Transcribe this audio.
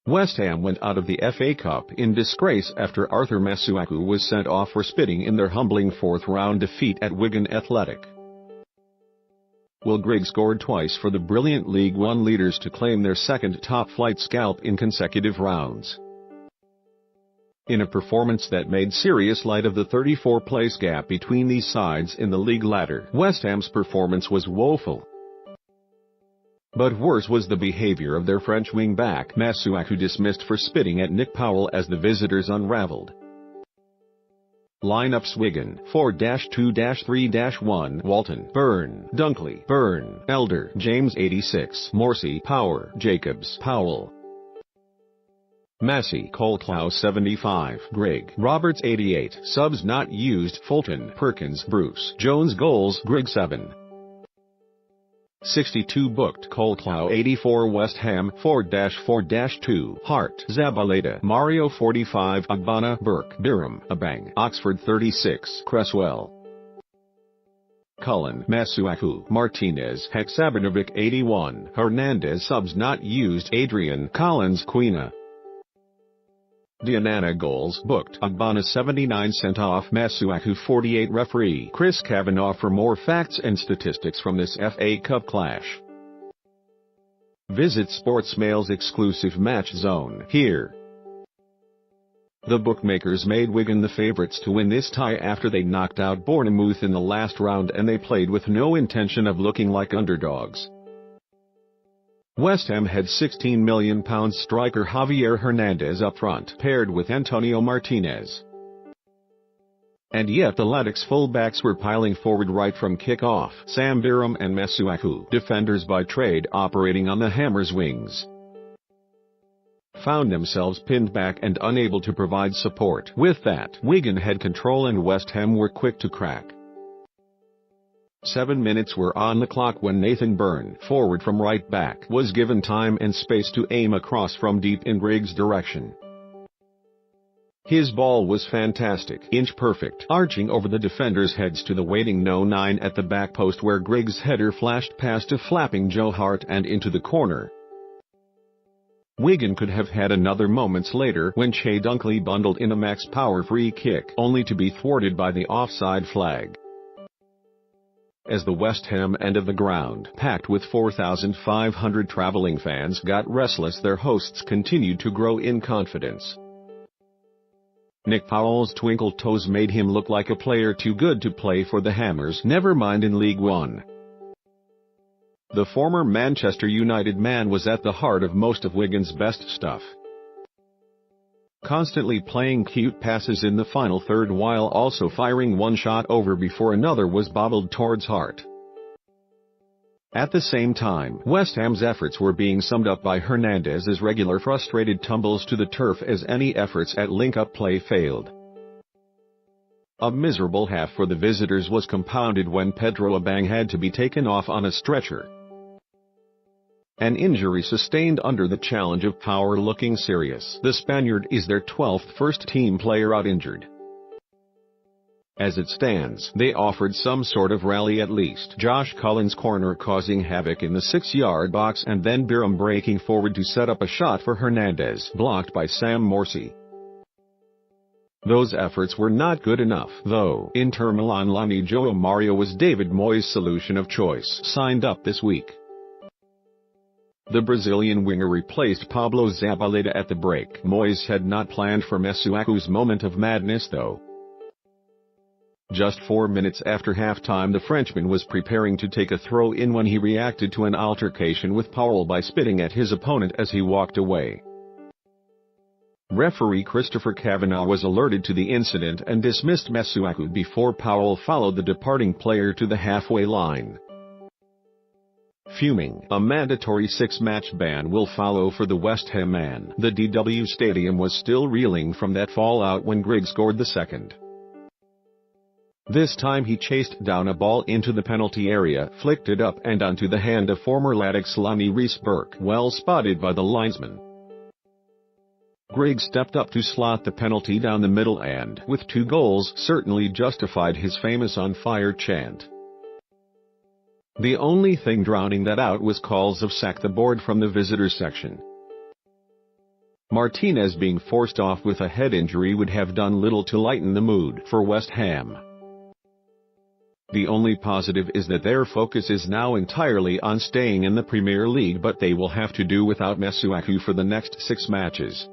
West Ham went out of the FA Cup in disgrace after Arthur Masuaku was sent off for spitting in their humbling fourth-round defeat at Wigan Athletic. Grigg scored twice for the brilliant League One leaders to claim their second top-flight scalp in consecutive rounds. In a performance that made serious light of the 34-place gap between these sides in the league ladder, West Ham's performance was woeful. But worse was the behavior of their French wing-back Masuaku, dismissed for spitting at Nick Powell as the visitors unraveled. Lineups: Wigan 4-2-3-1 Walton, Byrne, Dunkley, Byrne, Elder, James 86, Morsey, Power, Jacobs, Powell, Massey, Colclough 75, Grigg, Roberts 88, subs not used: Fulton, Perkins, Bruce, Jones. Goals: Grigg 7. 62 booked: Colclough 84, West Ham 4-4-2, Hart, Zabaleta, Mario 45, Agbana, Burke, Biram, Abang, Oxford 36, Cresswell, Cullen, Masuaku, Martinez, Haksabanovic 81, Hernandez. Subs not used: Adrian, Collins, Quina, Dianana. Goals booked: Agbana 79, sent off Masuaku 48. Referee Chris Kavanagh. For more facts and statistics from this FA Cup clash, visit Sportsmail's exclusive Match Zone here. The bookmakers made Wigan the favourites to win this tie after they knocked out Bournemouth in the last round, and they played with no intention of looking like underdogs. West Ham had £16 million striker Javier Hernandez up front, paired with Antonio Martinez. And yet the Latics fullbacks were piling forward right from kick-off. Sam Biram and Masuaku, defenders by trade operating on the Hammers' wings, found themselves pinned back and unable to provide support. With that, Wigan had control and West Ham were quick to crack. 7 minutes were on the clock when Nathan Byrne, forward from right back, was given time and space to aim across from deep in Grigg's direction. His ball was fantastic, inch-perfect, arching over the defenders' heads to the waiting No. 9 at the back post, where Grigg's header flashed past a flapping Joe Hart and into the corner. Wigan could have had another moments later when Che Dunkley bundled in a Max Power free kick, only to be thwarted by the offside flag. As the West Ham end of the ground, packed with 4,500 travelling fans, got restless, their hosts continued to grow in confidence. Nick Powell's twinkle toes made him look like a player too good to play for the Hammers, never mind in League One. The former Manchester United man was at the heart of most of Wigan's best stuff, constantly playing cute passes in the final third while also firing one shot over before another was bobbled towards Hart. At the same time, West Ham's efforts were being summed up by Hernandez's regular frustrated tumbles to the turf as any efforts at link-up play failed. A miserable half for the visitors was compounded when Pedro Abang had to be taken off on a stretcher, an injury sustained under the challenge of Power looking serious. The Spaniard is their 12th first-team player out injured. As it stands, they offered some sort of rally at least. Josh Cullen's corner causing havoc in the 6-yard box, and then Biram breaking forward to set up a shot for Hernandez, blocked by Sam Morsey. Those efforts were not good enough, though. Inter Milan Lani João Mario was David Moyes' solution of choice, signed up this week. The Brazilian winger replaced Pablo Zabaleta at the break. Moyes had not planned for Masuaku's moment of madness, though. Just 4 minutes after halftime, the Frenchman was preparing to take a throw-in when he reacted to an altercation with Powell by spitting at his opponent as he walked away. Referee Christopher Kavanagh was alerted to the incident and dismissed Masuaku before Powell followed the departing player to the halfway line. Fuming, a mandatory 6-match ban will follow for the West Ham man. The DW Stadium was still reeling from that fallout when Grigg scored the second. This time he chased down a ball into the penalty area, flicked it up and onto the hand of former Latics Lonnie Rees-Burke, well spotted by the linesman. Grigg stepped up to slot the penalty down the middle and, with 2 goals, certainly justified his famous on fire chant. The only thing drowning that out was calls of sack the board from the visitors section. Martinez being forced off with a head injury would have done little to lighten the mood for West Ham. The only positive is that their focus is now entirely on staying in the Premier League, but they will have to do without Masuaku for the next 6 matches.